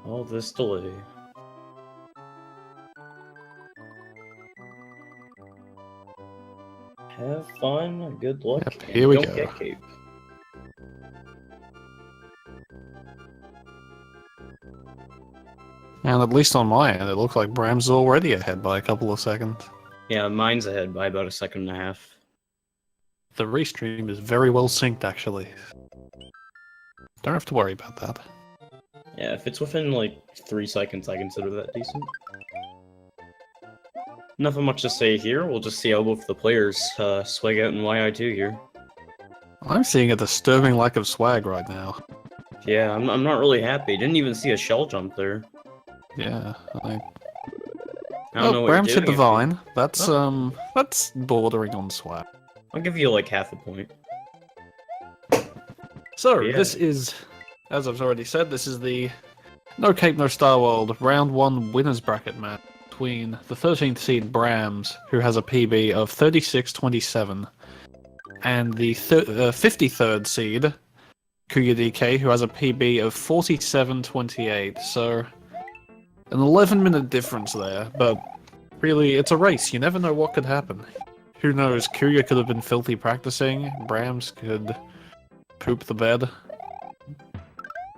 All this delay. Have fun, good luck, Yep, and here we don't go. get cape. And at least on my end, it looks like Bramz is already ahead by a couple of seconds. Yeah, mine's ahead by about a second and a half. The restream is very well synced, actually. Don't have to worry about that. Yeah, if it's within like 3 seconds, I consider that decent. Nothing much to say here. We'll just see how both the players swag out in YI2 here. I'm seeing a disturbing lack of swag right now. Yeah, I'm not really happy. Didn't even see a shell jump there. Yeah, I don't know what Bramz you're hit the doing. vine. That's bordering on swag. I'll give you like half a point. So, Yeah. this is, as I've already said, this is the No Cape No Starworld Round 1 winners bracket match between the 13th seed Bramz, who has a PB of 36-27, and the 53rd seed CuyaDK, who has a PB of 47-28. So, an 11-minute difference there, but really, it's a race. You never know what could happen. Who knows? Kuya could have been filthy practicing. Bramz could poop the bed.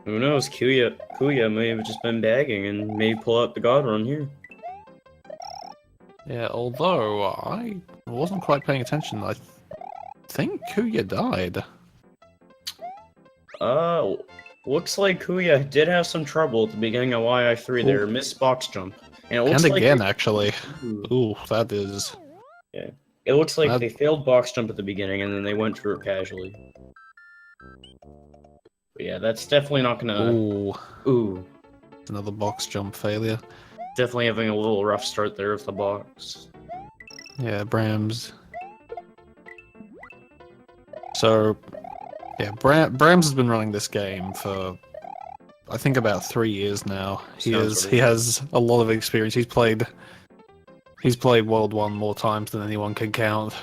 Who knows? Kuya may have just been bagging and may pull out the god run here. Yeah, although I wasn't quite paying attention. I think Kuya died. Looks like Kuya did have some trouble at the beginning of YI3 there. Missed box jump. And it looks And like again, actually. Ooh. Ooh, that is... Yeah. It looks like That- they failed box jump at the beginning and then they went through it casually. But yeah, that's definitely not gonna... Ooh. Another box jump failure. Definitely having a little rough start there with the box. Yeah, Bramz. So, yeah, Bramz has been running this game for, I think, about 3 years now. He has a lot of experience. He's played World 1 more times than anyone can count.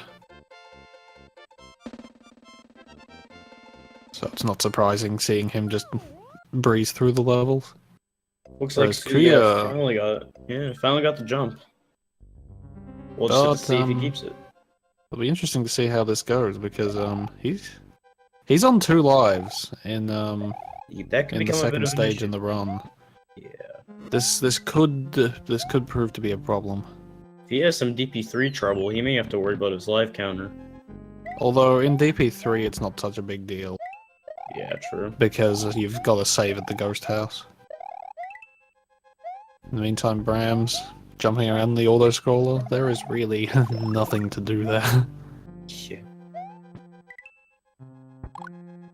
So it's not surprising seeing him just breeze through the levels. Looks Whereas like Kuya Kuya- finally got it. Yeah, finally got the jump. We'll just have to see if he keeps it. It'll be interesting to see how this goes because he's on 2 lives in That could in the become a bit second of an stage issue. in the run. Yeah. This could prove to be a problem. If he has some DP3 trouble, he may have to worry about his live counter. Although in DP3 it's not such a big deal Yeah, true. because you've got to save at the ghost house. In the meantime, Bramz jumping around the auto scroller. There is really nothing to do there. Yeah.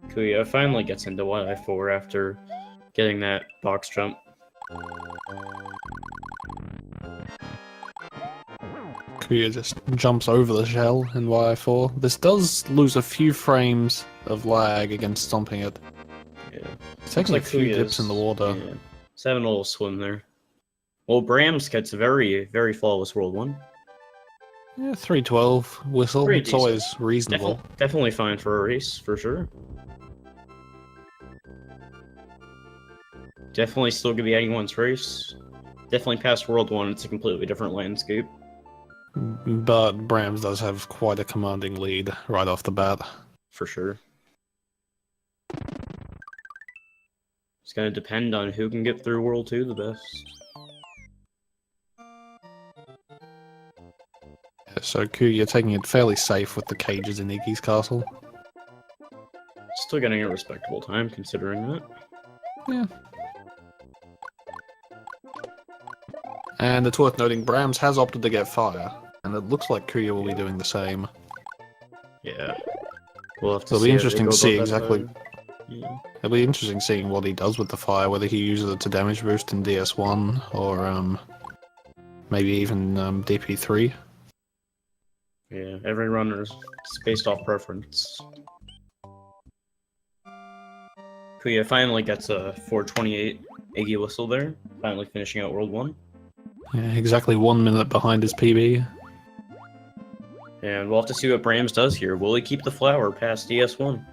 Kuya finally gets into YI4 after getting that box jump. Kuya just jumps over the shell in YI4. This does lose a few frames of lag against stomping it. Yeah. It's taking Looks a few Kuya's- dips in the water. Yeah. He's having a little swim there. Well, Bramz gets a very, very flawless World 1. Yeah, 312 whistle. Pretty It's decent. always reasonable. Definitely fine for a race, for sure. Definitely still gonna be anyone's race. Definitely past World 1, it's a completely different landscape. But Bramz does have quite a commanding lead right off the bat. For sure. It's gonna depend on who can get through World 2 the best. So Kuya taking it fairly safe with the cages in Iggy's castle. Still getting a respectable time, considering that. Yeah. And it's worth noting Bramz has opted to get fire, and it looks like Kuya will be doing the same. Yeah. We'll have to It'll see be how interesting they go to see about that exactly. fire. Yeah. It'll be interesting seeing what he does with the fire, whether he uses it to damage boost in DS1 or maybe even DP3. Yeah, every runner is based off preference. Kuya finally gets a 428 Iggy whistle there, finally finishing out World 1. Yeah, exactly 1 minute behind his PB. And we'll have to see what Bramz does here. Will he keep the flower past DS1?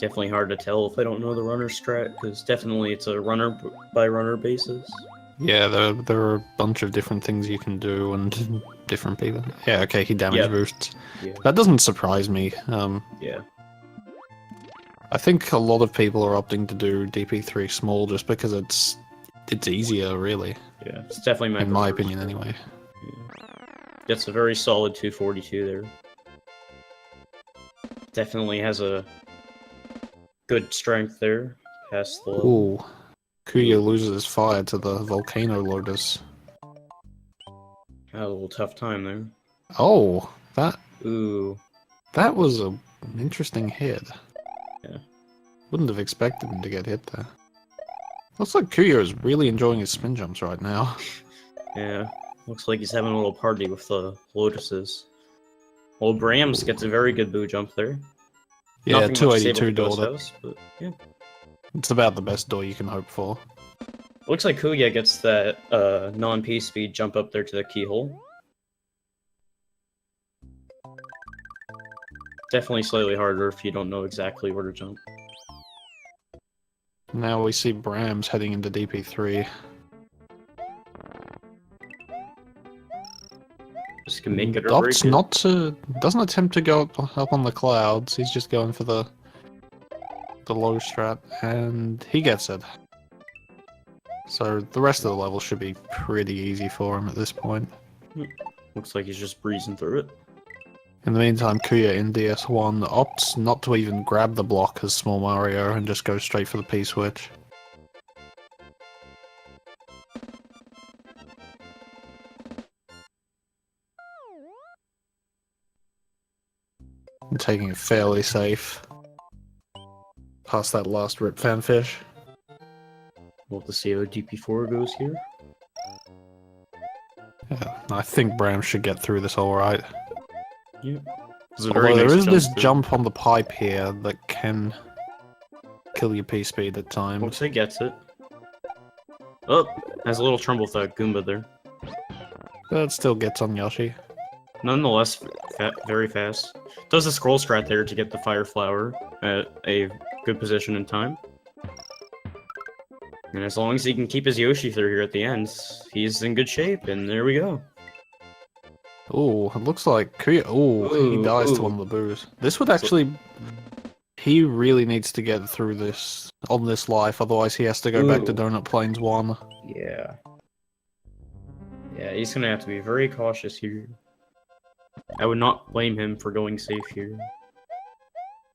Definitely hard to tell if I don't know the runner strat, because definitely it's a runner by runner basis. Yeah, there are a bunch of different things you can do and different people. Yeah, okay, he damage boosts. Yeah. That doesn't surprise me. Yeah. I think a lot of people are opting to do DP3 small just because it's easier, really. Yeah, it's definitely in my preferred opinion, strat. anyway. Yeah. Gets a very solid 242 there. Definitely has a good strength there, past the level. Ooh. Kuya loses his fire to the Volcano Lotus. Had a little tough time there. Oh, that Ooh. was an interesting hit. Yeah. Wouldn't have expected him to get hit there. Looks like Kuya is really enjoying his spin jumps right now. Yeah. Looks like he's having a little party with the Lotuses. Well, Bramz gets a very good boo jump there. Yeah, Nothing much is able 282 to Ghost door. House, but yeah. It's about the best door you can hope for. Looks like Kuya gets that non-P speed jump up there to the keyhole. Definitely slightly harder if you don't know exactly where to jump. Now we see Bramz heading into DP3. Just can make it or break Opts it. not to... doesn't attempt to go up on the clouds, he's just going for the low strat, and he gets it. So the rest of the level should be pretty easy for him at this point. Looks like he's just breezing through it. In the meantime, Kuya in DS1 opts not to even grab the block as Small Mario and just goes straight for the P-switch. Taking it fairly safe. Past that last rip fanfish. We'll have to see how DP4 goes here. Yeah, I think Bramz should get through this alright. Yeah. Although there is this jump on the pipe here that can kill your P-speed at times. Looks like he gets it. Oh, has a little tremble with that Goomba there. But it still gets on Yoshi. Nonetheless, very fast. Does a scroll strat there to get the Fire Flower at a good position in time. And as long as he can keep his Yoshi through here at the end, he's in good shape, and there we go. Ooh, it looks like Kuya... Ooh, he dies to one of the boos. This would actually... He really needs to get through this on this life, otherwise he has to go back to Donut Plains 1. Yeah. Yeah, he's gonna have to be very cautious here. I would not blame him for going safe here.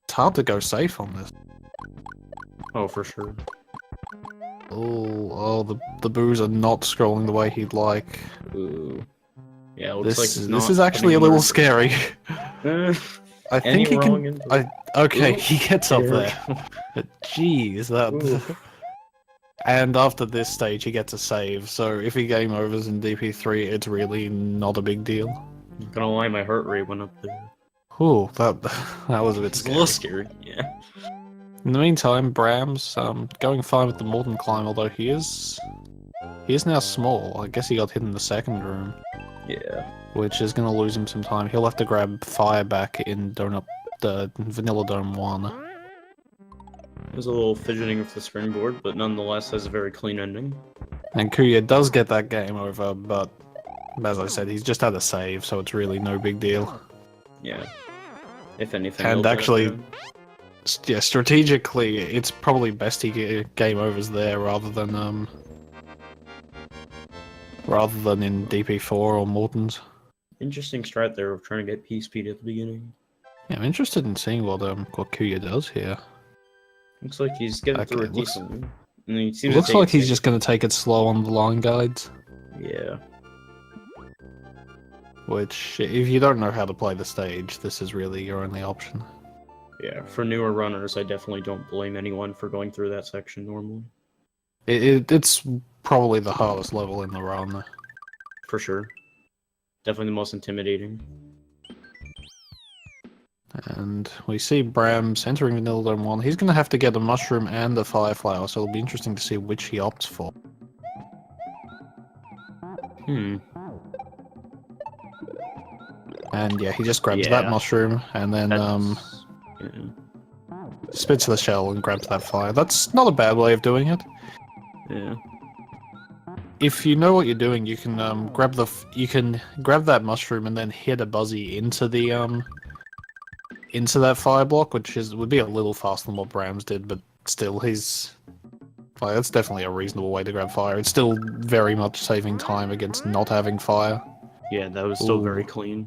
It's hard to go safe on this. Oh, for sure. Oh, the boos are not scrolling the way he'd like. Ooh. Yeah, it looks like he's this is actually a little scary. I think he can... okay, he gets up there. But jeez, that... And after this stage, he gets a save, so if he game overs in DP3, it's really not a big deal. I'm gonna lie, my heart rate went up there. Ooh, that was a bit It's a scary. little scary, yeah. In the meantime, Bramz, going fine with the Molten Climb, although he is now small. I guess he got hit in the second room. Yeah. Which is gonna lose him some time. He'll have to grab fire back in the Vanilla Dome 1. There's a little fidgeting with the springboard, but nonetheless has a very clean ending. And Kuya does get that game over, but as I said, he's just had a save, so it's really no big deal. Yeah. If anything. And actually, yeah, strategically, it's probably best he get game overs there rather than in DP4 or Morton's. Interesting strat there of trying to get P-speed at the beginning. Yeah, I'm interested in seeing what Kuya does here. Looks like he's getting through it decently. And he seems looks like he's just going to take it slow on the line guides. Yeah. Which, if you don't know how to play the stage, this is really your only option. Yeah, for newer runners, I definitely don't blame anyone for going through that section normally. It's probably the hardest level in the run. For sure. Definitely the most intimidating. And we see Bramz entering Vanilla Dome 1. He's going to have to get a mushroom and a fire flower, so it'll be interesting to see which he opts for. And yeah, he just grabs that mushroom, and then spits the shell and grabs that fire. That's not a bad way of doing it. Yeah. If you know what you're doing, you can grab that mushroom and then hit a buzzy into the into that fire block, which would be a little faster than what Bramz did, but still, that's definitely a reasonable way to grab fire. It's still very much saving time against not having fire. Yeah, that was still very clean.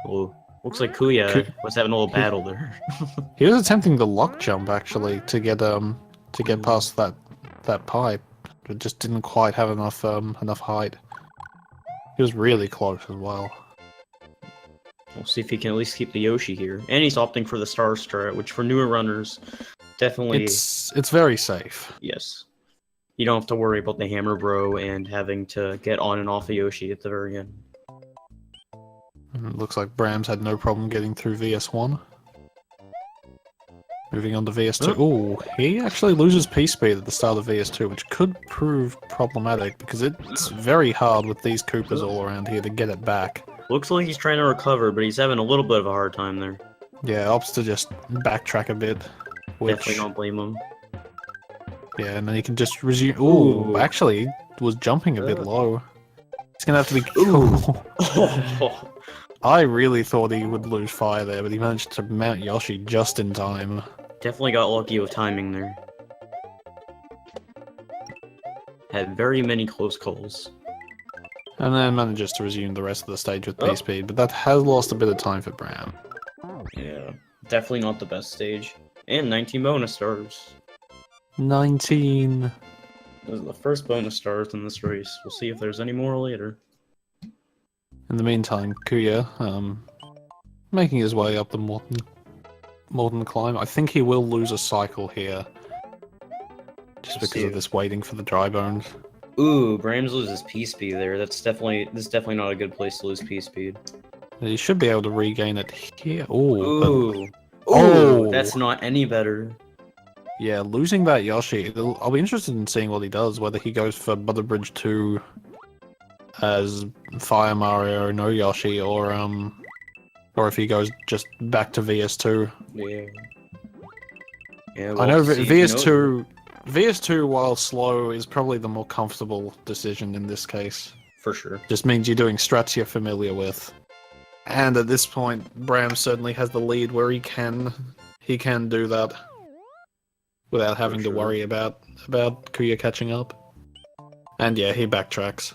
Oh, looks like Kuya was having a little battle there. He was attempting the lock jump actually to get past that pipe, but just didn't quite have enough height. He was really close as well. We'll see if he can at least keep the Yoshi here. And he's opting for the Star Strat, which for newer runners, definitely... It's very safe. Yes. You don't have to worry about the Hammer Bro and having to get on and off a Yoshi at the very end. It looks like Bramz had no problem getting through VS1. Moving on to VS2. Ooh, he actually loses P-Speed at the start of VS2, which could prove problematic, because it's very hard with these Koopas all around here to get it back. Looks like he's trying to recover, but he's having a little bit of a hard time there. Yeah, opts to just backtrack a bit. Definitely don't blame him. Yeah, and then he can just resume. Ooh, actually, was jumping a bit low. He's gonna have to be. Ooh. I really thought he would lose fire there, but he managed to mount Yoshi just in time. Definitely got lucky with timing there. Had very many close calls. And then manages to resume the rest of the stage with P-Speed, but that has lost a bit of time for Bram. Yeah, definitely not the best stage. And 19 bonus stars. 19. This is the first bonus stars in this race. We'll see if there's any more later. In the meantime, Kuya, making his way up the modern climb. I think he will lose a cycle here. Just because of this waiting for the dry bones. Ooh, Bramz loses P-Speed there. This is definitely not a good place to lose P-Speed. He should be able to regain it here. Ooh. Ooh, that's not any better. Yeah, losing that Yoshi, I'll be interested in seeing what he does, whether he goes for Butter Bridge 2 as Fire Mario, no Yoshi, or if he goes just back to VS2. Yeah. Yeah, I know VS2, while slow, is probably the more comfortable decision in this case. For sure. Just means you're doing strats you're familiar with. And at this point, Bram certainly has the lead where he can do that without having to worry about Kuya catching up. And yeah, he backtracks.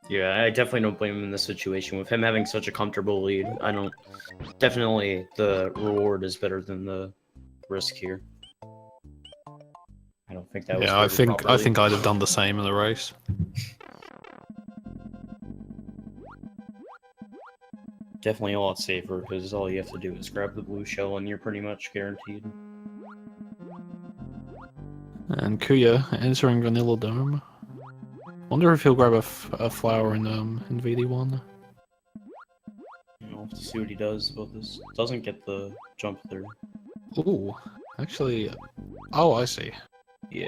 Yeah, I definitely don't blame him in this situation. With him having such a comfortable lead, definitely the reward is better than the risk here. I don't think that was. Yeah, I think I'd have done the same in the race. Definitely a lot safer, because all you have to do is grab the blue shell and you're pretty much guaranteed. And Kuya entering Vanilla Dome. Wonder if he'll grab a flower in VD1. I'll have to see what he does about this. Doesn't get the jump there. Ooh, actually, oh, I see. Yeah.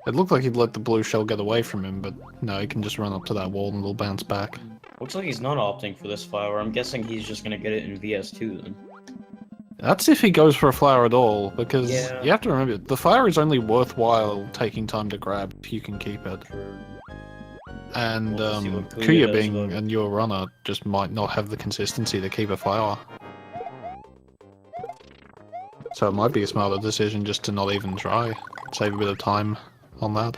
It looked like he'd let the blue shell get away from him, but no, he can just run up to that wall and it'll bounce back. Looks like he's not opting for this flower. I'm guessing he's just gonna get it in VS2 then. That's if he goes for a flower at all, because Yeah. you have to remember, the flower is only worthwhile taking time to grab if you can keep it. True. And We'll see what Kuya does being about it. a newer runner just might not have the consistency to keep a flower. So it might be a smarter decision just to not even try. Save a bit of time on that.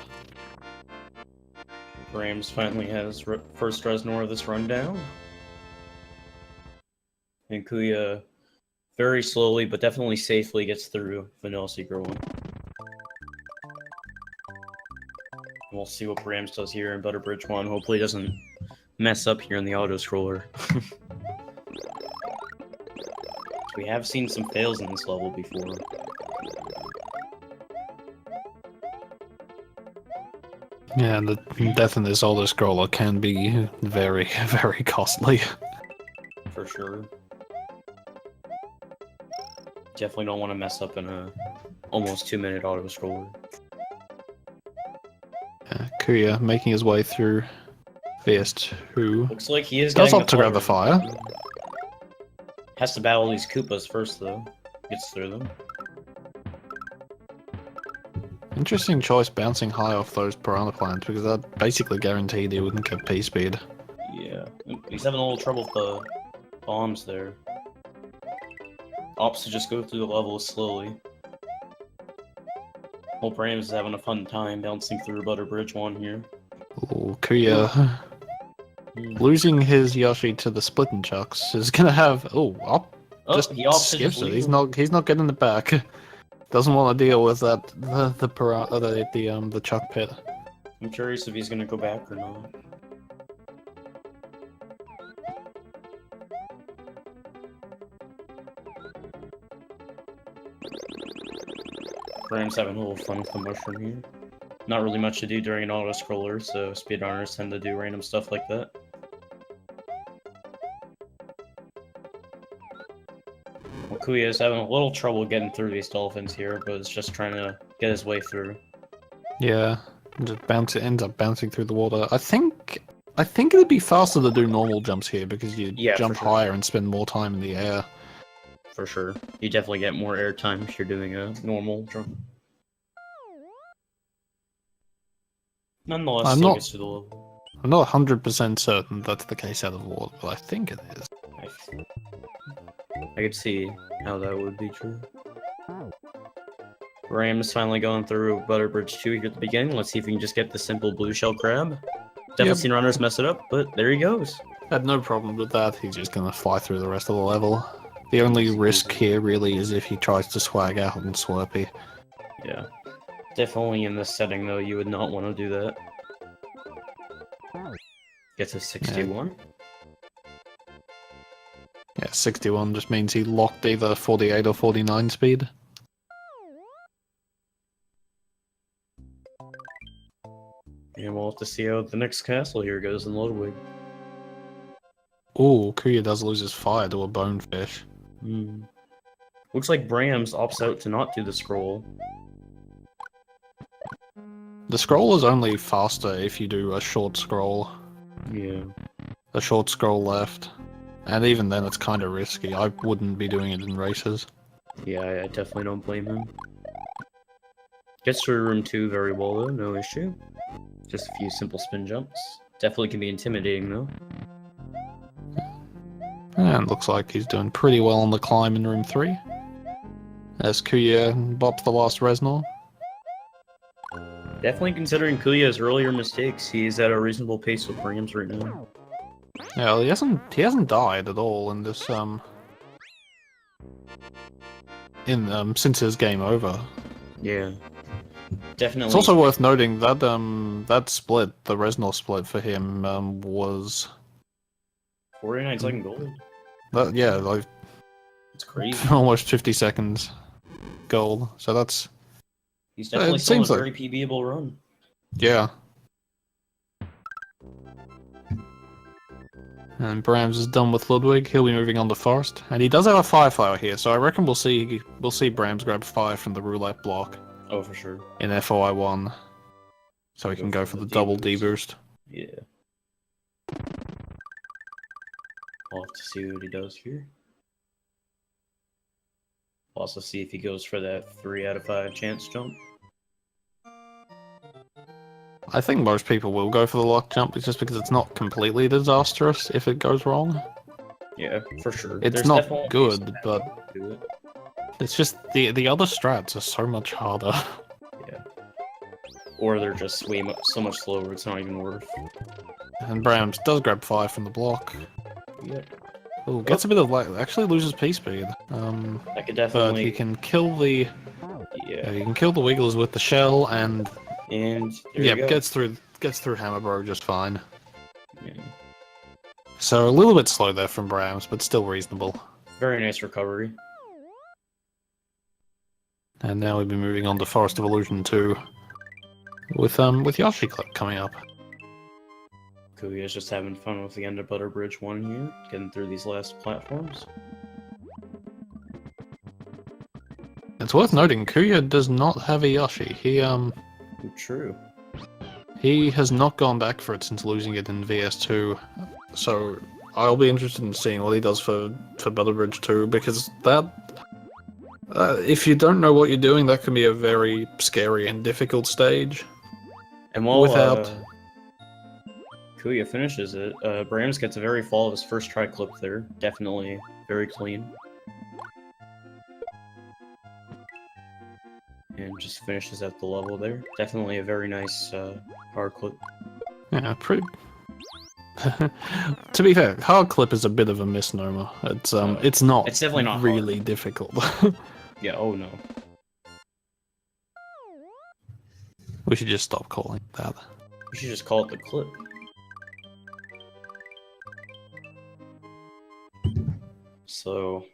Bramz finally has first Reznor of this rundown. And Kuya very slowly but definitely safely gets through Vanilla Secret 1. We'll see what Bramz does here in Butter Bridge 1. Hopefully he doesn't mess up here in the auto-scroller. We have seen some fails in this level before. Yeah, the death in this auto-scroller can be very, very costly. For sure. Definitely don't want to mess up in a almost 2-minute auto-scroller. Kuya making his way through VS2. Looks like he is Does getting opt to grab the fire. Has to battle these Koopas first, though. Gets through them. Interesting choice bouncing high off those piranha plants, because that basically guaranteed he wouldn't get P-speed. Yeah. He's having a little trouble with the bombs there. Opts to just go through the levels slowly. Well, Bramz is having a fun time bouncing through Butter Bridge 1 here. Ooh, Kuya losing his Yoshi to the split and chucks is gonna have just he opts to skips just it. leave He's not getting it back. Doesn't want to deal with that the chuck pit. I'm curious if he's gonna go back or not. Bramz having a little fun with the mushroom here. Not really much to do during an auto-scroller, so speedrunners tend to do random stuff like that. Well, Kuya is having a little trouble getting through these dolphins here, but is just trying to get his way through. Yeah, just ends up bouncing through the water. I think it'd be faster to do normal jumps here because you jump higher and spend more time in the air. For sure. You definitely get more air time if you're doing a normal jump. Nonetheless, still gets to the level. I'm not 100% certain that's the case out of water, but I think it is. I could see how that would be true. Bramz finally going through Butter Bridge 2 here at the beginning. Let's see if we can just get the simple blue shell crab. Definitely seen runners mess it up, but there he goes. Had no problem with that. He's just gonna fly through the rest of the level. The only risk here really is if he tries to swag out and Slurpee. Yeah. Definitely in this setting though, you would not want to do that. Gets a 61. Yeah, 61 just means he locked either 48 or 49 speed. And we'll have to see how the next castle here goes in Ludwig. Ooh, Kuya does lose his fire to a bonefish. Looks like Bramz opts out to not do the scroll. The scroll is only faster if you do a short scroll. Yeah. A short scroll left. And even then it's kind of risky. I wouldn't be doing it in races. Yeah, I definitely don't blame him. Gets through room 2 very well though, no issue. Just a few simple spin jumps. Definitely can be intimidating though. And looks like he's doing pretty well on the climb in room 3. As Kuya bops the last Resnor. Definitely considering Kuya's earlier mistakes, he's at a reasonable pace with Bramz right now. Yeah, well, he hasn't died at all in this since his game over. Yeah. Definitely. It's also worth noting that that split, the Resnor split for him, was 49-second gold. Yeah, like it's crazy. Almost 50 seconds gold. So that's he's definitely still a very PBable run. Yeah. And Bramz is done with Ludwig. He'll be moving on to Forest, and he does have a fire flower here. So I reckon we'll see Bramz grab fire from the roulette block. Oh, for sure. In FOI 1, so he can go for the double D boost. Yeah. I'll have to see what he does here. Also see if he goes for that 3 out of 5 chance jump. I think most people will go for the lock jump, just because it's not completely disastrous if it goes wrong. Yeah, for sure. It's not good, but it's just the other strats are so much harder. Yeah. Or they're just so much slower, it's not even worth. And Bramz does grab fire from the block. Yep. Oh, gets a bit of actually loses P-speed. I could definitely. But he can kill the. Yeah. He can kill the Wiggles with the shell and. Yeah, gets through Hammer Bro just fine. Yeah. So a little bit slow there from Bramz, but still reasonable. Very nice recovery. And now we'll be moving on to Forest of Illusion 2 with Yoshi Clip coming up. Kuya's just having fun with the end of Butter Bridge 1 here, getting through these last platforms. It's worth noting, Kuya does not have a Yoshi. True. He has not gone back for it since losing it in VS2, so I'll be interested in seeing what he does for Butter Bridge 2, because that If you don't know what you're doing, that can be a very scary and difficult stage. And while Without... Kuya finishes it, Bramz gets a very flawless first try clip there. Definitely very clean. And just finishes out the level there. Definitely a very nice hard clip. Yeah, pretty... To be fair, hard clip is a bit of a misnomer. It's not. It's definitely not really hard. difficult. Yeah. Oh no. We should just stop calling it that. We should just call it the clip. So,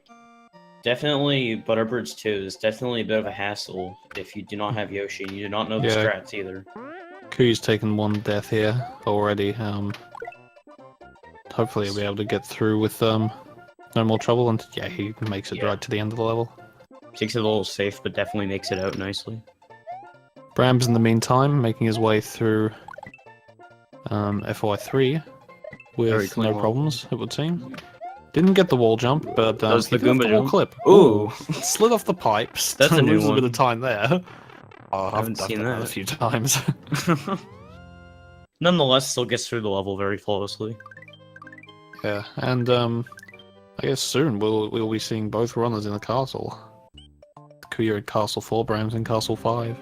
definitely Butterbirds 2 is definitely a bit of a hassle if you do not have Yoshi and you do not know the strats either. Kuya's taken one death here already. Hopefully he'll be able to get through with no more trouble, and yeah, he makes it right to the end of the level. Takes it a little safe, but definitely makes it out nicely. Bramz, in the meantime, making his way through FY3 with no problems, it would seem. Didn't get the wall jump, but he did the wall clip. Ooh! Slid off the pipes. That's a new one. A bit of time there. Oh, I haven't seen that a few times. Nonetheless, still gets through the level very flawlessly. Yeah, and I guess soon we'll be seeing both runners in the castle. Kuya in Castle 4, Bramz in Castle 5.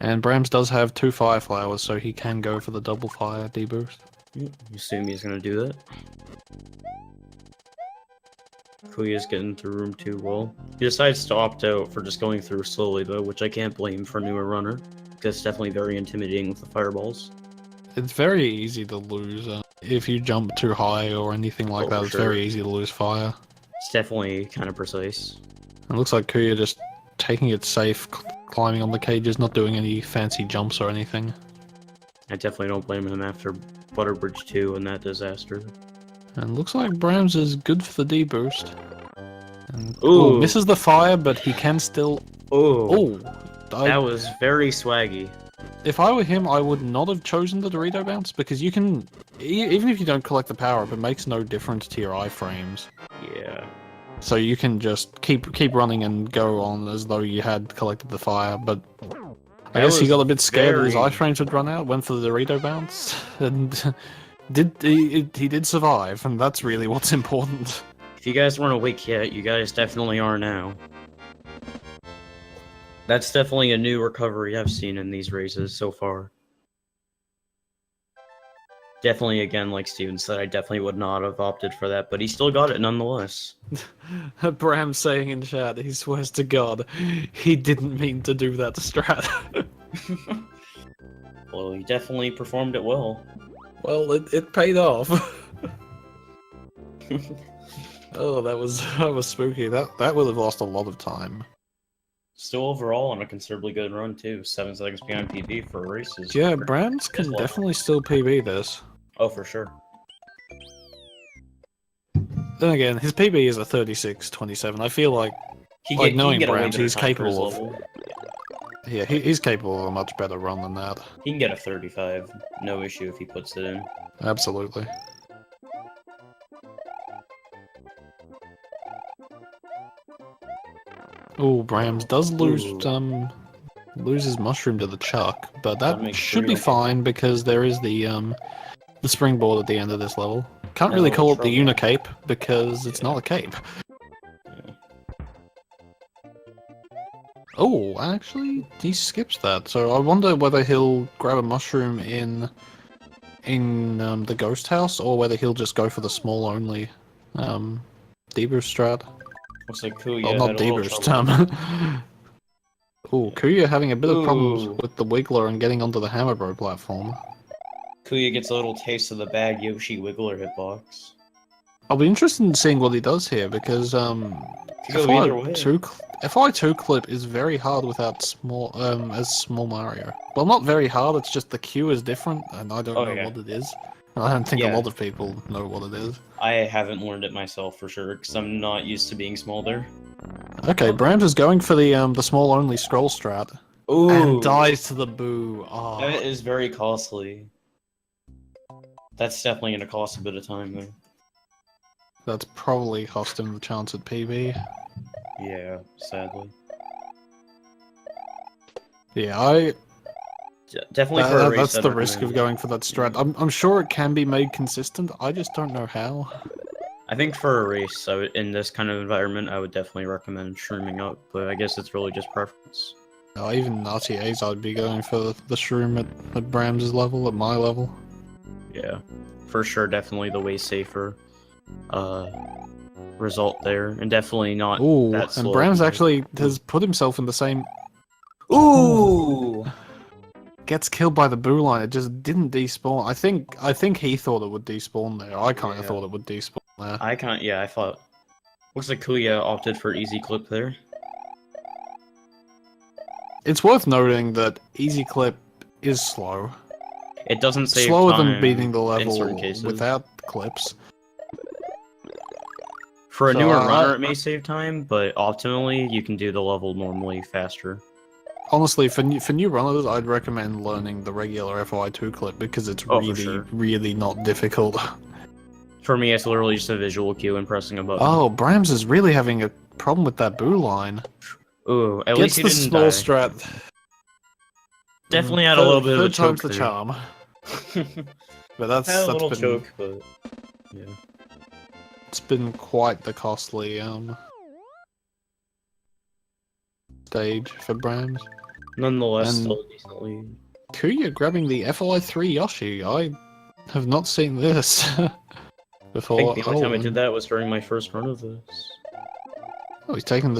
And Bramz does have 2 fire flowers, so he can go for the double fire deboost. You assume he's gonna do that. Kuya's getting through room 2 well. He decides to opt out for just going through slowly though, which I can't blame for a newer runner. Because it's definitely very intimidating with the fireballs. It's very easy to lose. If you jump too high or anything like that, it's very easy to lose fire. It's definitely kind of precise. It looks like Kuya just taking it safe, climbing on the cages, not doing any fancy jumps or anything. I definitely don't blame him after Butterbridge 2 and that disaster. And looks like Bramz is good for the deboost. And, ooh, misses the fire, but he can still... Ooh, that was very swaggy. If I were him, I would not have chosen the Dorito bounce, because you can... Even if you don't collect the power-up, it makes no difference to your iframes. Yeah. So you can just keep running and go on as though you had collected the fire, but... I guess he got a bit scared that his iframes would run out, went for the Dorito bounce, and... he did survive, and that's really what's important. If you guys weren't awake yet, you guys definitely are now. That's definitely a new recovery I've seen in these races so far. Definitely, again, like Steven said, I definitely would not have opted for that, but he still got it nonetheless. Bram saying in chat, he swears to God, he didn't mean to do that strat. Well, he definitely performed it well. Well, it paid off. Oh, that was spooky. That would have lost a lot of time. Still overall on a considerably good run too. 7 seconds behind PB for races. Yeah, Bramz can definitely still PB this. Oh, for sure. Then again, his PB is a 36.27. I feel like knowing Bramz, he's capable of... Yeah, he's capable of a much better run than that. He can get a 35, no issue if he puts it in. Absolutely. Oh, Bramz does lose his mushroom to the chuck, but that should be fine because there is the springboard at the end of this level. Can't really call it the unicape because it's not a cape. Oh, actually, he skips that. So I wonder whether he'll grab a mushroom in the ghost house, or whether he'll just go for the small only deboost strat. Looks like Kuya. Well, not deboost. Oh, Kuya having a bit of problems with the Wiggler and getting onto the Hammer Bro platform. Kuya gets a little taste of the bad Yoshi Wiggler hitbox. I'll be interested in seeing what he does here because FI2 clip is very hard without small Mario. Well, not very hard. It's just the Q is different, and I don't know what it is. I don't think a lot of people know what it is. I haven't learned it myself for sure because I'm not used to being small there. Okay, Bramz is going for the small only scroll strat. Ooh, and dies to the boo. Oh. That is very costly. That's definitely going to cost a bit of time, though. That's probably cost him the chance at PB. Yeah, sadly. Yeah, Definitely for a race, that's I'd the risk of recommend. going for that strat. I'm sure it can be made consistent. I just don't know how. I think for a race, in this kind of environment, I would definitely recommend shrooming up, but I guess it's really just preference. Even RTAs, I'd be going for the shroom at Bram's level, at my level. Yeah, for sure, definitely the way safer result there, and definitely not Ooh, that and slow. Bram's actually has put himself in the same... Ooh! Gets killed by the boo line, it just didn't despawn. I think he thought it would despawn there. I kind of Yeah. thought it would despawn there. I thought... Looks like Kuya opted for easy clip there. It's worth noting that easy clip is slow. It doesn't save Slower time than beating the in certain level cases. without clips. For a So, newer runner, it may save time, but optimally, you can do the level normally faster. Honestly, for new runners, I'd recommend learning the regular FOI2 clip because it's Oh, for really, sure. really not difficult. For me, it's literally just a visual cue and pressing a button. Oh, Bramz is really having a problem with that boo line. Ooh, at Gets least he the didn't small die. strat. Definitely had a little bit of a Third time's choke the there. charm. But that's Had a little been choke, but yeah. it's been quite the costly stage for Bramz. Nonetheless, And still decently. Kuya grabbing the FOI3 Yoshi. I have not seen this I before. think the only time I and- did that was during my first run of this. Oh, he's taking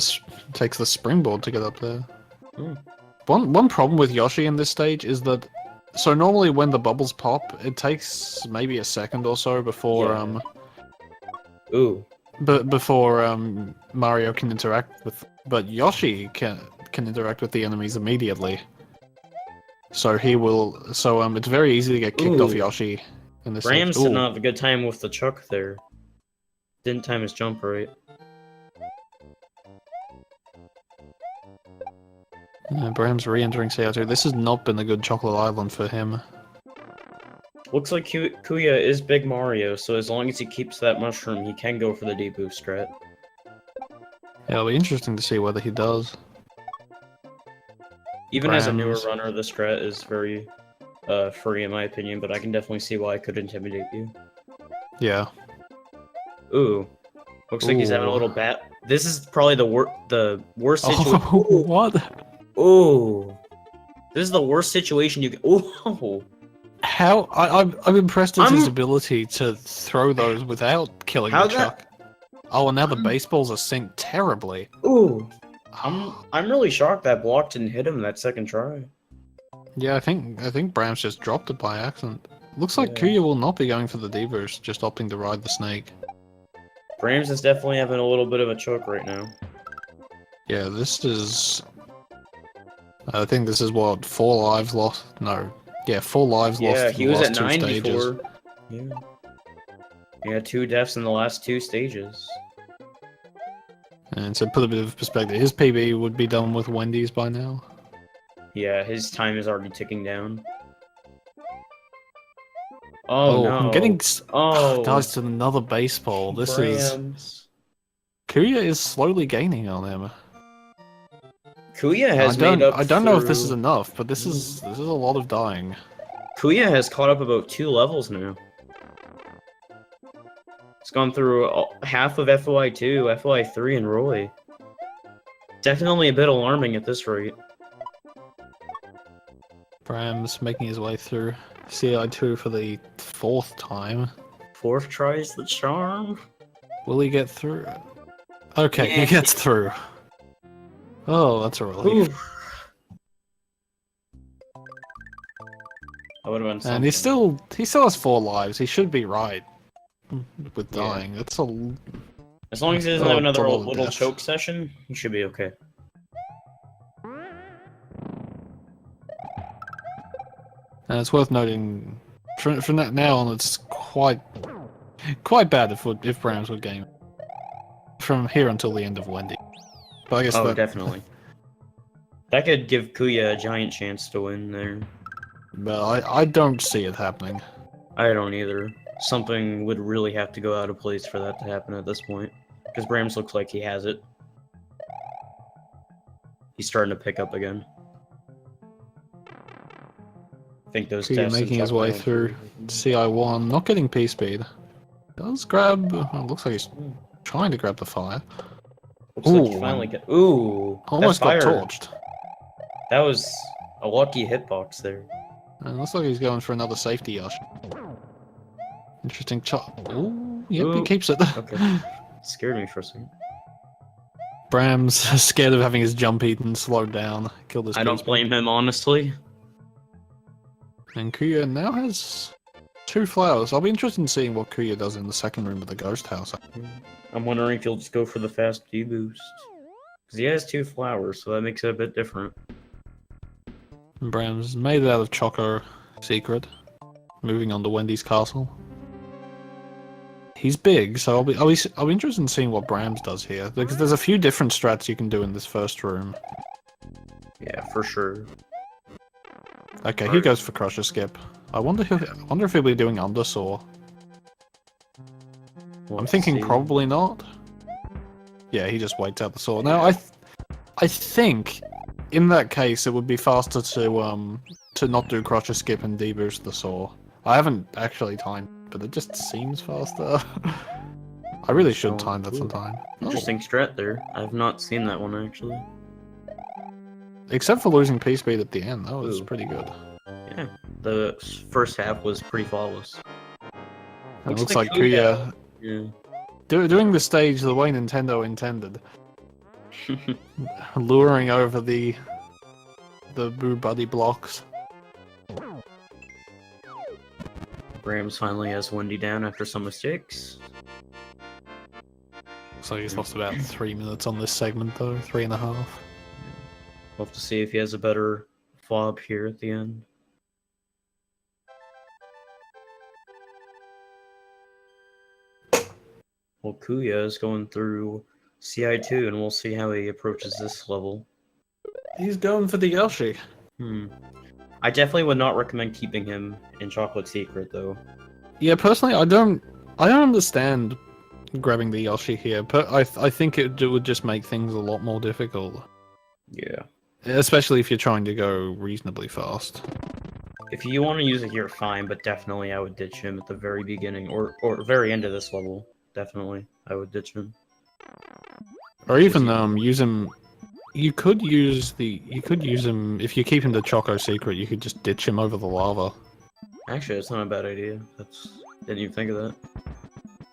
takes the springboard to get up there. Hmm. One problem with Yoshi in this stage is that normally when the bubbles pop, it takes maybe a second or so before Yeah. Ooh. before Mario can interact with, but Yoshi can interact with the enemies immediately. So he will. So it's very easy to get kicked off Ooh. Yoshi in this Bramz stage. did Ooh. not have a good time with the chuck there. Didn't time his jump right. Bram's re-entering CO2. This has not been a good Chocolate Island for him. Looks like Kuya is Big Mario, so as long as he keeps that mushroom, he can go for the debuff strat. Yeah, it'll be interesting to see whether he does. Even as a newer Bramz. runner, the strat is very free in my opinion, but I can definitely see why it could intimidate you. Yeah. Ooh. Looks like he's having a little bat. This is probably the worst situation. Oh, what? Ooh. This is the worst situation you can. Ooh. How? I'm impressed at his I'm- ability to throw those without killing How the that- Chuck. Oh, and now the baseballs are synced terribly. Ooh. I'm really shocked that block didn't hit him that second try. Yeah, I think Bramz just dropped it by accident. Looks like Yeah. Kuya will not be going for the D-verse, just opting to ride the snake. Bramz is definitely having a little bit of a choke right now. Yeah, this is... I think this is what, 4 lives lost? No. Yeah, 4 lives lost Yeah, in he the was last at 2 9 stages. before. Yeah. He had 2 deaths in the last 2 stages. And to put a bit of perspective, his PB would be done with Wendy's by now. Yeah, his time is already ticking down. Oh, no. I'm getting... Oh. Guys, to another baseball. This is... Bramz. Kuya is slowly gaining on him. Kuya has made up I don't know if this is through- enough, but this is a lot of dying. Kuya has caught up about 2 levels now. It's gone through half of FOI2, FOI3, and Roy. Definitely a bit alarming at this rate. Bramz making his way through CI2 for the 4th time. 4th tries the charm. Will he get through? Okay, Yeah. he gets through. Oh, that's a relief. Ooh. That would have been something. And he still has 4 lives. He should be right with Yeah. dying. That's a... As long as he doesn't Oh, have another it's a lot of little death. choke session, he should be okay. And it's worth noting, from that now on, it's quite bad if Bramz would game from here until the end of Wendy. But I guess Oh, that, definitely. That could give Kuya a giant chance to win there. but I don't see it happening. I don't either. Something would really have to go out of place for that to happen at this point. Because Bramz looks like he has it. He's starting to pick up again. I think those Kuya tests making in his way Chocolate through CI1, not getting P-speed. Does grab... looks like he's trying to grab the fire. Looks like he finally got. Ooh! Almost got fire. torched. That was a lucky hitbox there. And looks like he's going for another safety Yoshi. Interesting chop. Ooh, yep, he Ooh. keeps it. Okay. Scared me for a second. Bramz scared of having his jump eaten slowed down. Killed his I don't P-speed. blame him, honestly. And Kuya now has 2 flowers. I'll be interested in seeing what Kuya does in the second room of the ghost house. I'm wondering if he'll just go for the fast D-boost. Because he has 2 flowers, so that makes it a bit different. And Bramz made it out of Choco Secret. Moving on to Wendy's castle. He's big, so I'll be interested in seeing what Bramz does here. Because there's a few different strats you can do in this first room. Yeah, for sure. Okay, he goes for Crusher Skip. I wonder if he'll be doing Undersaw. I'm thinking probably not. Yeah, he just waits out the saw. Now I think in that case it would be faster to not do Crusher Skip and deboost the saw. I haven't actually timed, but it just seems faster. I really should time that sometime. Interesting strat there. I've not seen that one actually. Except for losing P-speed at the end, that was pretty good. Yeah, the first half was pretty flawless. It looks like Kuya doing the stage the way Nintendo intended. Luring over the Boo Buddy blocks. Bramz finally has Wendy down after some mistakes. Looks like he's lost about 3 minutes on this segment though, 3.5. We'll have to see if he has a better fob here at the end. Well, Kuya is going through CI2, and we'll see how he approaches this level. He's going for the Yoshi. I definitely would not recommend keeping him in Chocolate Secret, though. Yeah, personally, I don't understand grabbing the Yoshi here, but I think it would just make things a lot more difficult. Yeah. Especially if you're trying to go reasonably fast. If you want to use it here, fine, but definitely I would ditch him at the very beginning, or very end of this level. Definitely, I would ditch him. Or even use him. You could use him if you keep him the Choco Secret. You could just ditch him over the lava. Actually, that's not a bad idea. Didn't even think of that.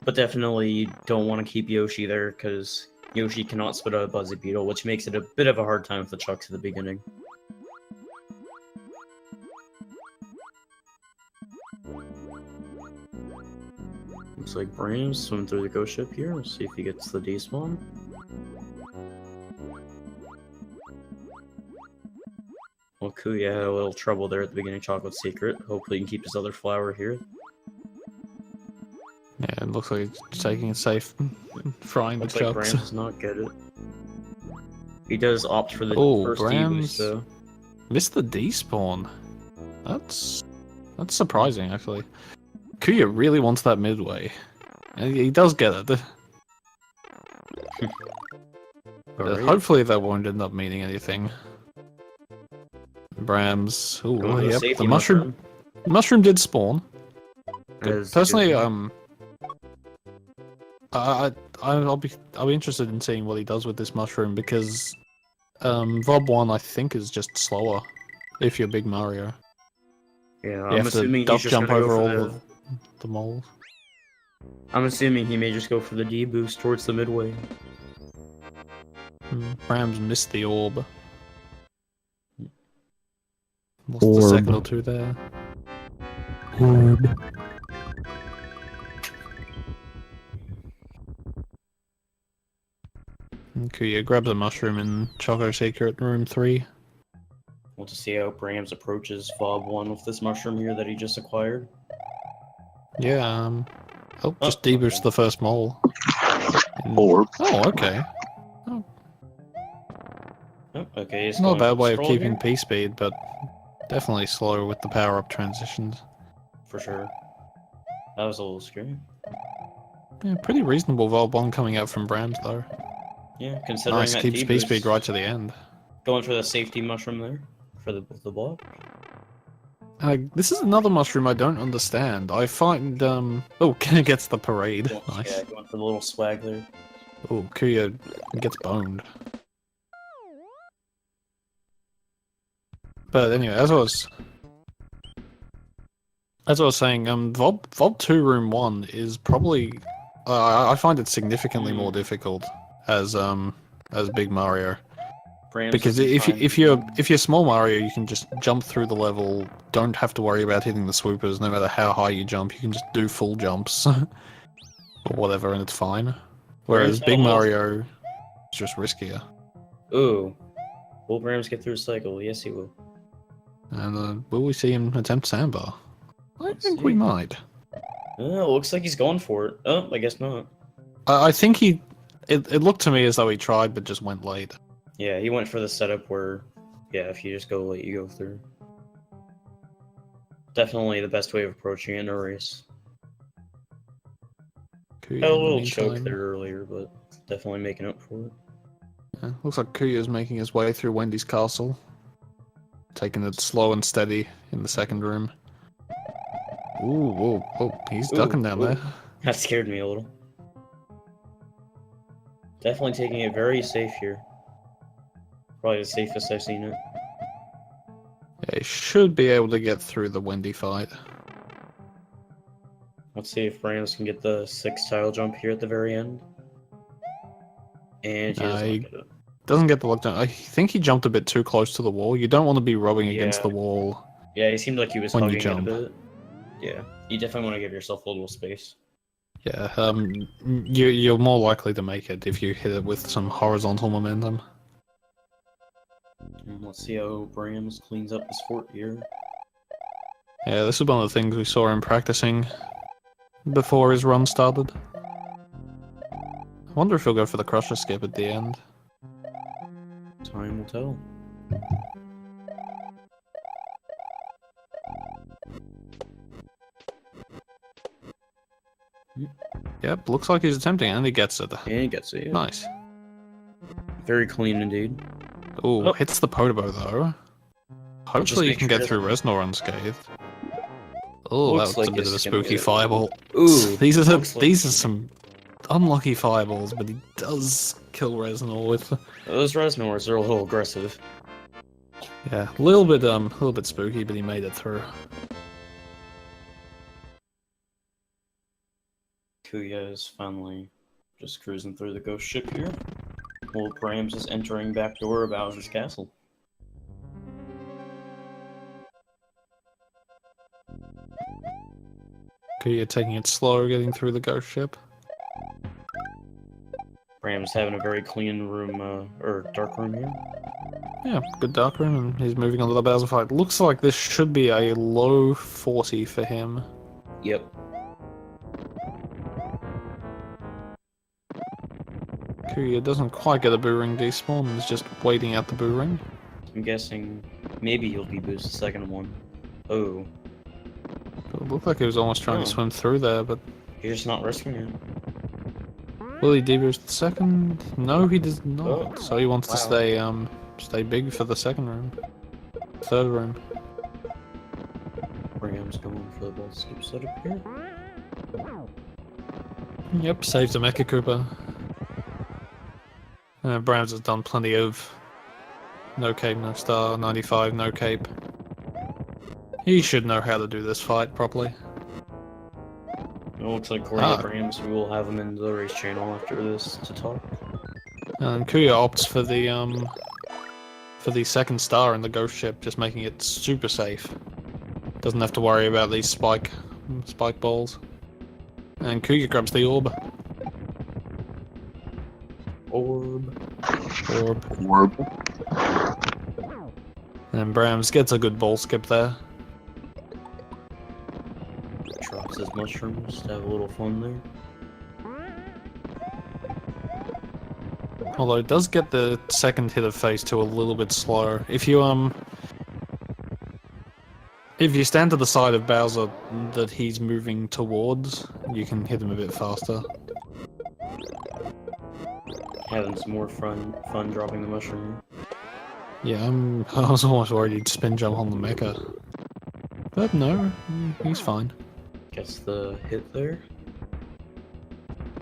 But definitely, you don't want to keep Yoshi there because Yoshi cannot spit out a Buzzy Beetle, which makes it a bit of a hard time with the Chucks at the beginning. Looks like Bramz swimming through the ghost ship here. Let's see if he gets the despawn. Well, Kuya had a little trouble there at the beginning of Chocolate Secret. Hopefully he can keep his other flower here. Yeah, it looks like he's taking it safe, frying the Looks like chucks. Bramz does not get it. He does opt for the first Bramz D-boost, though. Missed the despawn. That's surprising, actually. Kuya really wants that midway. And he does get it. Alright. Hopefully that won't end up meaning anything. Bramz. Ooh, yep. Safety The mushroom did spawn. Personally, I'll be interested in seeing what he does with this mushroom because Vob 1 I think is just slower if you're Big Mario. Yeah, You I'm have to assuming he's duck just jump gonna over go all for the moles. I'm assuming he may just go for the D-boost towards the midway. Bramz missed the orb. Lost a second or two there. Orb. Kuya grabs a mushroom in Choco Secret Room 3. We'll just see how Bramz approaches Vob 1 with this mushroom here that he just acquired. Yeah, just deboost the first mole. Orb. Oh, okay. Oh, okay, he's Not a going bad for way of scroll keeping here. P-speed, but definitely slow with the power-up transitions. For sure. That was a little scary. Yeah, pretty reasonable Volbon coming out from Bramz, though. Yeah, considering Nice, that keeps D-boost. P-speed right to the end. Going for the safety mushroom there for the block. This is another mushroom I don't understand. I find oh, gets the parade. Nice. Yeah, going for the little swag there. Oh, Kuya gets boned. But anyway, as I was saying, Vault 2 Room 1 is probably I find it significantly more difficult as Big Mario. Bramz Because if you're Small Mario, you can just jump through the level, don't have to worry about hitting the swoopers no matter how high you jump, you can just do full jumps. Or whatever, and it's fine. Whereas Big Mario is just riskier. Ooh. Will Bramz get through a cycle? Yes, he will. And will we see him attempt Sandbar? I think we see. might. Looks like he's going for it. Oh, I guess not. I think it looked to me as though he tried, but just went late. Yeah, he went for the setup where, yeah, if you just go late, you go through. Definitely the best way of approaching it in a race. Kuya, Had a in the little choke meantime- there earlier, but definitely making up for it. Yeah, looks like Kuya's making his way through Wendy's castle. Taking it slow and steady in the second room. Ooh, whoa, oh, he's ducking down there. That scared me a little. Definitely taking it very safe here. Probably the safest I've seen it. Yeah, he should be able to get through the Wendy fight. Let's see if Bramz can get the 6 tile jump here at the very end. And he does not get it. Doesn't get the lockdown. I think he jumped a bit too close to the wall. You don't want to be rubbing against the wall. Yeah, he seemed like he was when you hugging it a jump. bit. Yeah, you definitely want to give yourself a little space. Yeah, you're more likely to make it if you hit it with some horizontal momentum. And let's see how Bramz cleans up his fort here. Yeah, this is one of the things we saw him practicing before his run started. I wonder if he'll go for the crusher skip at the end. Time will tell. Yep, looks like he's attempting it, and he gets it. And he gets it. Yeah. Nice. Very clean indeed. Ooh, Oh. hits the Podobo though. Hopefully you make can sure get it through Resnor unscathed. Oh, Looks that was like a bit of a it's gonna spooky get- fireball. Ooh, These are looks like- some unlucky fireballs, but he does kill Resnor with. Those Resnors are a little aggressive. Yeah, a little bit spooky, but he made it through. Kuya is finally just cruising through the ghost ship here. While Bramz is entering back door of Bowser's castle. Kuya taking it slow, getting through the ghost ship. Bramz having a very clean room, or dark room here. Yeah, good dark room, and he's moving on to the Bowser fight. Looks like this should be a low 40 for him. Yep. Kuya doesn't quite get a boo ring despawn and is just waiting out the boo ring. I'm guessing maybe he'll deboost the second one. Oh, It looked like he was almost trying to Oh. swim through there, but he's just not risking it. will he deboost the second? No, he does not. Oh, So he wants to wow. stay big for the second room. Third room. Bramz going for the ball skip setup here. Yep, saves the Mecha Koopa. Bramz has done plenty of no cape, no star, 95, no cape. He should know how to do this fight properly. It looks like according to Ah. Bramz, we will have him in the race channel after this to talk. And Kuya opts for the second star in the ghost ship, just making it super safe. Doesn't have to worry about these spike balls. And Kuya grabs the orb. Orb. And Bramz gets a good ball skip there. Drops his mushrooms to have a little fun there. Although it does get the second hit of phase 2 a little bit slower. If you stand to the side of Bowser that he's moving towards, you can hit him a bit faster. Having some more fun dropping the mushroom. Yeah, I was almost worried he'd spin jump on the mecha. But no, he's fine. Gets the hit there.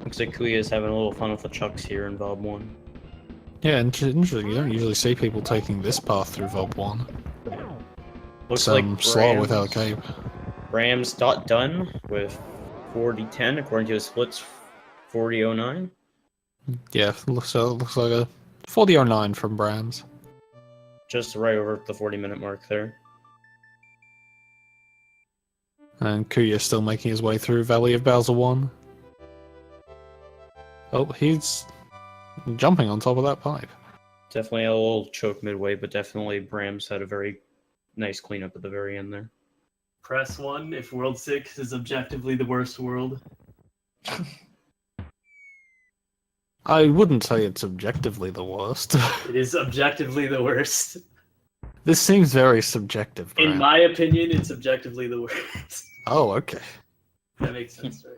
Looks like Kuya's having a little fun with the chucks here in Vob 1. Yeah, interesting. You don't usually see people taking this path through Vob 1. Looks It's like slow without a cape. Bramz done with 40-10 according to his splits 40-09. Yeah, looks like a 40.09 from Bramz. Just right over the 40-minute mark there. And Kuya's still making his way through Valley of Bowser 1. Oh, he's jumping on top of that pipe. Definitely a little choke midway, but definitely Bramz had a very nice cleanup at the very end there. Press 1 if World 6 is objectively the worst world. I wouldn't say it's objectively the worst. It is objectively the worst. This seems very subjective. In Bram. my opinion, it's objectively the worst. Oh, okay. That makes sense, right?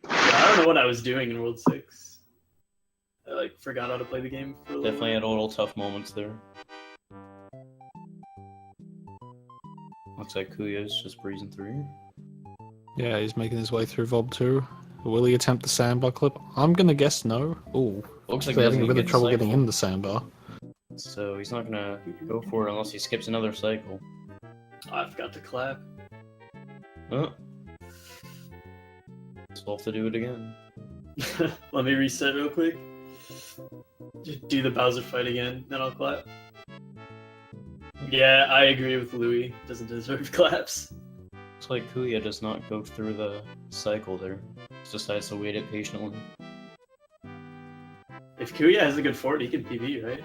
Yeah, I don't know what I was doing in World 6. I forgot how to play the game for a little Definitely had a little tough moments there. Looks like Kuya's just breezing through. Yeah, he's making his way through Vob 2. Will he attempt the sandbar clip? I'm gonna guess no. Ooh, Looks like he's he having a doesn't bit of get trouble cycle. getting in the sandbar. So he's not gonna go for it unless he skips another cycle. Oh, I forgot to clap. Oh. So we'll have to do it again. Let me reset real quick. Just do the Bowser fight again, then I'll clap. Yeah, I agree with Louis. Doesn't deserve claps. Looks like Kuya does not go through the cycle there. Just decides to wait it patiently. If Kuya has a good fort, he can PB, right?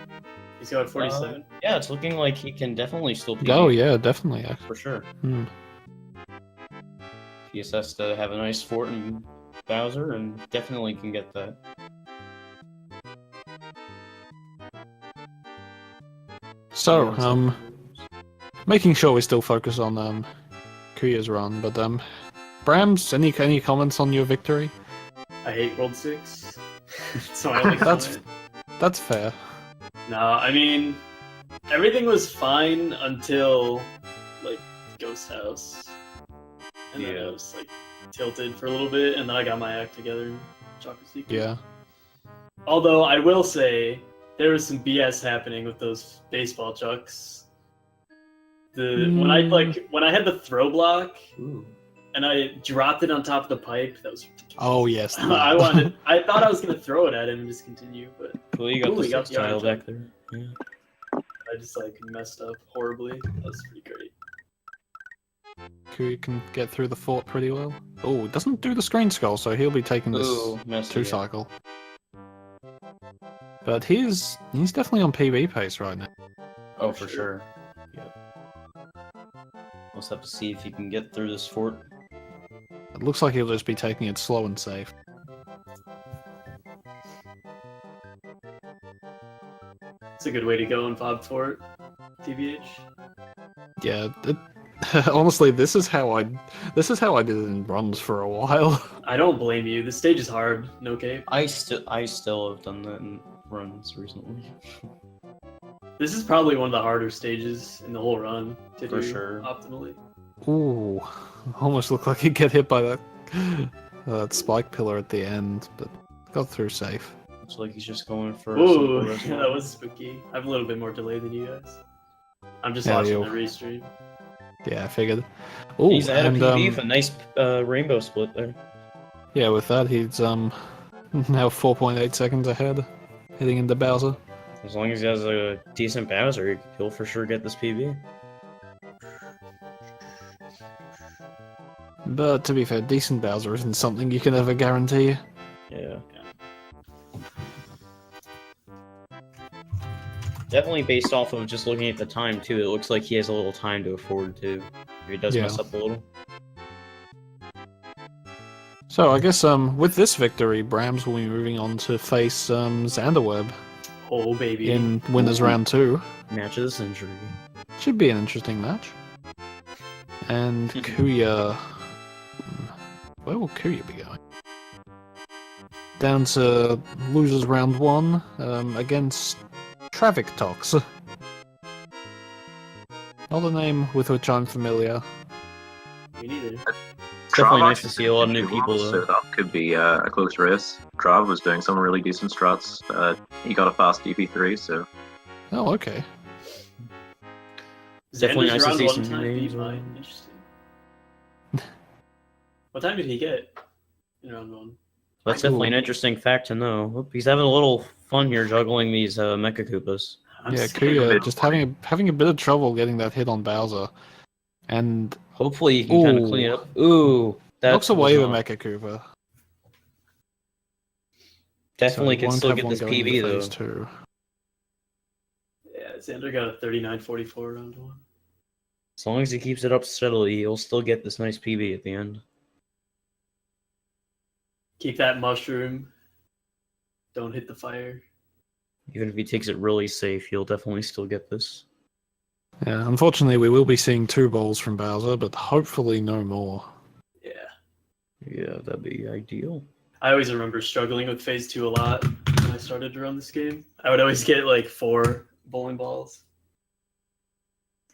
He's got 47. Yeah, it's looking like he can definitely still PB. Oh yeah, definitely. Actually. For sure. Hmm. He just has to have a nice fort in Bowser and definitely can get that. So, making sure we still focus on Kuya's run, but Bramz, any comments on your victory? I hate World 6. So I only comment. That's fair. No, I mean, everything was fine until, like, Ghost House. And then Yeah. I was, like, tilted for a little bit, and then I got my act together in Chocolate Secret. Yeah. Although, I will say, there was some BS happening with those baseball chucks. When I had the throw block, Ooh. and I dropped it on top of the pipe, that was ridiculous. Oh yes. I thought I was gonna throw it at him and just continue, but Kuya got Ooh, the he got the tile orange back there. Yeah. I just messed up horribly. That was pretty great. Kuya can get through the fort pretty well. Oh, it doesn't do the screen scroll, so he'll be taking this Ooh, messed two it up. cycle. But he's definitely on PB pace right now. Oh, for sure. Yep. We'll just have to see if he can get through this fort. It looks like he'll just be taking it slow and safe. It's a good way to go in Fob Fort, TBH. Yeah, honestly, this is how I did it in Bronze for a while. I don't blame you. The stage is hard. No cape. I still have done that in runs recently. This is probably one of the harder stages in the whole run to For do sure. optimally. Ooh, almost looked like he'd get hit by that spike pillar at the end, but got through safe. Looks like he's just going for. Ooh, a simple that was spooky. I have a little bit more delay than you guys. I'm just Yeah, watching you- the restream. Yeah, I figured. Ooh, He's at a and PB with a nice rainbow split there. yeah, with that he's now 4.8 seconds ahead, heading into Bowser. As long as he has a decent Bowser, he'll for sure get this PB. But to be fair, decent Bowser isn't something you can ever guarantee. Yeah. Definitely based off of just looking at the time too, it looks like he has a little time to afford to. If he does Yeah. mess up a little. So I guess with this victory, Bramz will be moving on to face Xanderweb Oh, baby. in Winners Round 2. Match of the century. Should be an interesting match. And Kuya... Where will Kuya be going? down to losers round 1 against TravicTox. Not a name with which I'm familiar. Me neither. It's definitely nice to see a lot of new people, So though. that could be a close race. Trav was doing some really decent strats. He got a fast DP3, so Oh, okay. Definitely Xander's nice to around see one some time names, beat mine. Interesting. What time did he get in round 1? That's definitely an interesting fact to know. Oop, he's having a little fun here juggling these Mecha Koopas. I'm Yeah, scared. Kuya just having a bit of trouble getting that hit on Bowser. And Hopefully you can kind of clean it up. Ooh, that knocks away the was Mecha Koopa. definitely So can won't still have get one this going into PB, though. phase 2. Yeah, Xander got a 39-44 round 1. As long as he keeps it up steadily, he'll still get this nice PB at the end. Keep that mushroom. Don't hit the fire. Even if he takes it really safe, he'll definitely still get this. Yeah, unfortunately, we will be seeing 2 balls from Bowser, but hopefully no more. Yeah. Yeah, that'd be ideal. I always remember struggling with phase 2 a lot when I started to run this game. I would always get like 4 bowling balls.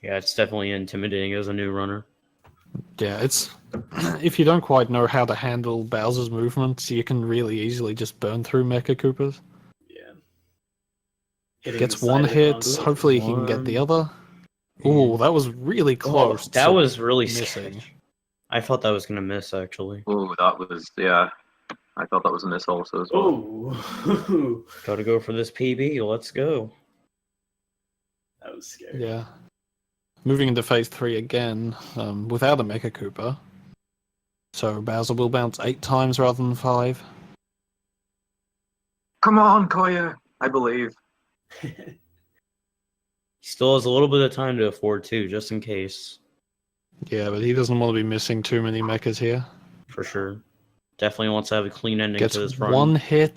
Yeah, it's definitely intimidating as a new runner. Yeah, it's if you don't quite know how to handle Bowser's movements, you can really easily just burn through Mecha Koopas. Yeah. Hitting Gets the side one of the hit, console. hopefully he can get the other. Ooh, that was really close. That to was really missing. scary. I thought that was gonna miss, actually. oh, that was I thought that was a miss also as well. Ooh. Gotta go for this PB, let's go. That was scary. Yeah. Moving into phase 3 again, without a Mecha Koopa. So Bowser will bounce 8 times rather than 5. Come on, Koya! I believe. He still has a little bit of time to afford too, just in case. Yeah, but he doesn't want to be missing too many mechas here. For sure. Definitely wants to have a clean ending Gets to this run. 1 hit.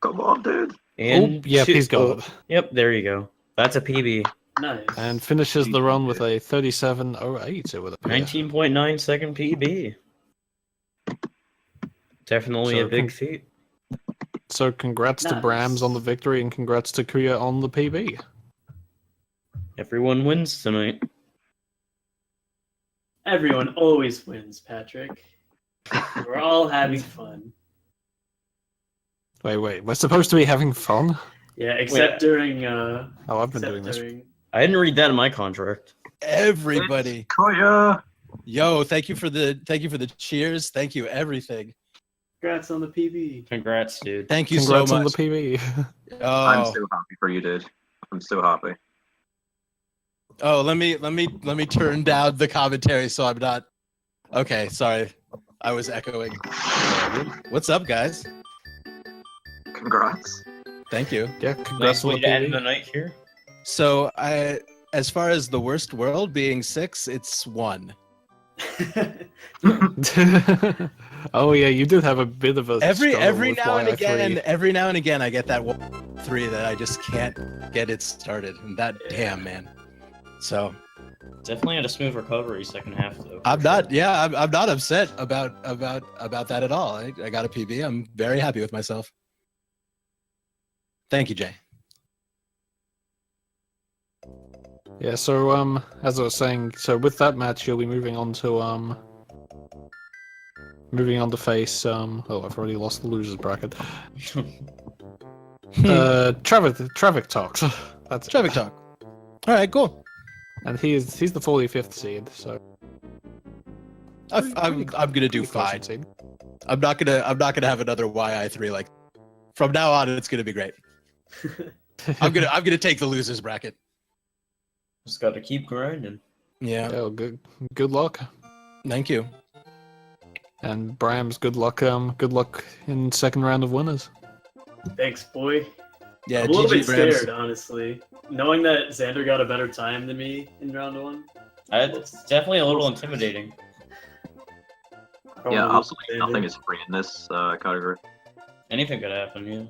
Come on, dude. And Yep, 2 he's got it. Yep, there you go. That's a PB. Nice. And finishes the run with a 37.08, it would appear. 19.9 second PB. Definitely So a big feat. So congrats to Nice. Bramz on the victory and congrats to Kuya on the PB. Everyone wins tonight. Everyone always wins, Patrick. We're all having fun. Wait, we're supposed to be having fun? Yeah, except during Oh, I've been except doing this. during I didn't read that in my contract. Everybody, Koya! yo, thank you for the cheers. Thank you, everything. congrats on the PB. Congrats, dude. Thank you Congrats so on the much. PB. I'm Oh, so happy for you, dude. I'm so happy. oh, let me turn down the commentary so I'm not. Okay, sorry, I was echoing. What's up, guys? Congrats. Thank you. Yeah, Nice congrats on way the to end the PB. night here. So as far as the worst world being 6, it's 1. Oh yeah, you did have a bit of a Every struggle with now and YI3. again, I get that 3 that I just can't get it started, and that damn man. So Definitely had a smooth recovery second half, though. I'm not upset about that at all. I got a PB. I'm very happy with myself. Thank you, Jay. Yeah, so as I was saying, so with that match you'll be moving on to face oh, I've already lost the losers bracket. TravicTox. That's Traffic talk. All right, cool. And he's the 45th seed, so I'm gonna do pretty close fine. in seed. I'm not gonna have another YI3. Like from now on, it's gonna be great. I'm gonna take the losers bracket. Just gotta keep grinding. Yeah. Yeah, well, good luck. Thank you. And Bramz, good luck in second round of winners. Thanks, boy. Yeah. I'm a little GG bit Bramz. scared, honestly. Knowing that Xander got a better time than me in round 1. It's definitely a little intimidating. I don't Yeah, wanna lose absolutely Xander. nothing is free in this category. Anything could happen, yeah.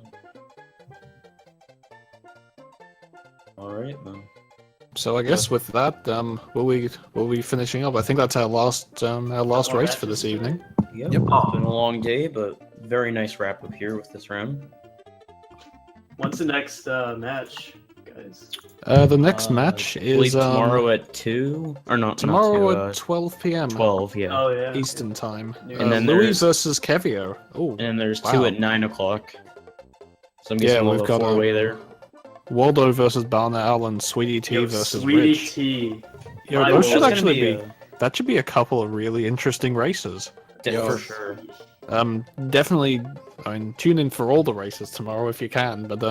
Alright, then. So I guess with that, we'll be finishing up. I think that's our last race for this evening. Yep. Yep. It's been a long day, but very nice wrap up here with this round. What's the next match, guys? The next match I believe is tomorrow at 2 or not tomorrow not 2, at 12 p.m. 12, yeah. Oh yeah. Eastern time. And then Louis there's- versus Kevio. Oh, And then there's Wow. 2 at 9 o'clock. So I'm Yeah, guessing we've we'll got go a- 4-way there. Waldo versus Barnell and Sweetie T Yo, versus Sweetie Rich. T. Yo, I those will- should That's actually gonna be. That should be a couple of really interesting races. Yo. for sure. Definitely. I mean, tune in for all the races tomorrow if you can. But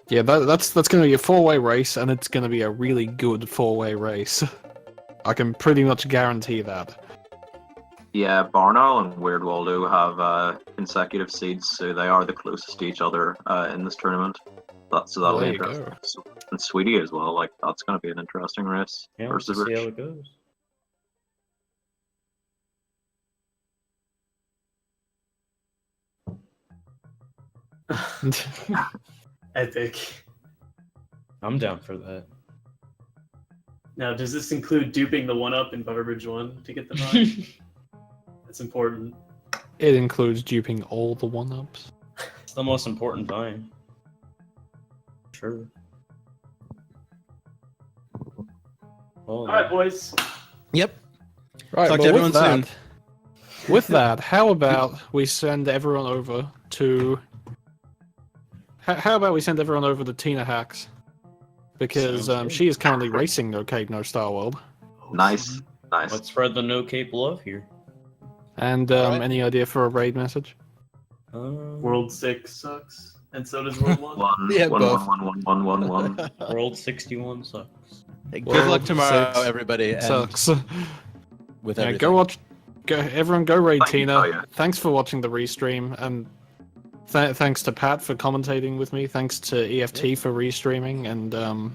yeah, that's going to be a 4-way race, and it's going to be a really good 4-way race. I can pretty much guarantee that. Yeah, Barnall and Weird Waldo have consecutive seeds, so they are the closest to each other in this tournament. So that'll There be you interesting. go. And Sweetie as well, like that's going to be an interesting race Yeah, we'll versus see how Rich. it goes. Epic. I'm down for that. Now, does this include duping the 1-up in Butterbridge 1 to get the mod? That's important. It includes duping all the 1-ups. It's the most important time. Sure. Oh, Alright, boys. Yep. Right, Talk to well, everyone soon. with that, how about we send everyone over to... How about we send everyone over to Tina Hacks? Because Sounds good. she is currently racing No Cape, No Starworld. Nice, nice. let's spread the no cape love here. And Alright. any idea for a raid message? World 6 sucks, and so does World 1. One, Yeah, one, both. one, one, one, one, one, one. World 61 sucks. Hey, good World luck tomorrow, 6 everybody. And Sucks. with Yeah, everything. go watch. Everyone go raid Thank you, Tina. Kaya. Thanks for watching the restream, and thanks to Pat for commentating with me. Thanks to EFT for restreaming, and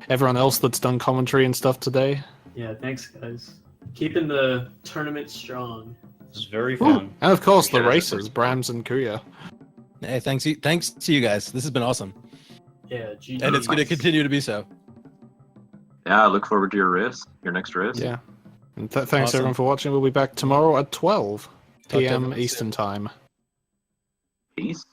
everyone else that's done commentary and stuff today. Yeah, thanks, guys. Keeping the tournament strong. This is very fun. And of course the Yeah, racers, Bramz and Kuya. Hey, thanks to you guys. This has been awesome, Yeah, GG. and it's going to continue to be so. Yeah, I look forward to your race, your next race. Yeah. And thanks Awesome. everyone for watching. We'll be back tomorrow at 12 to p.m. everyone soon. Eastern time. Peace.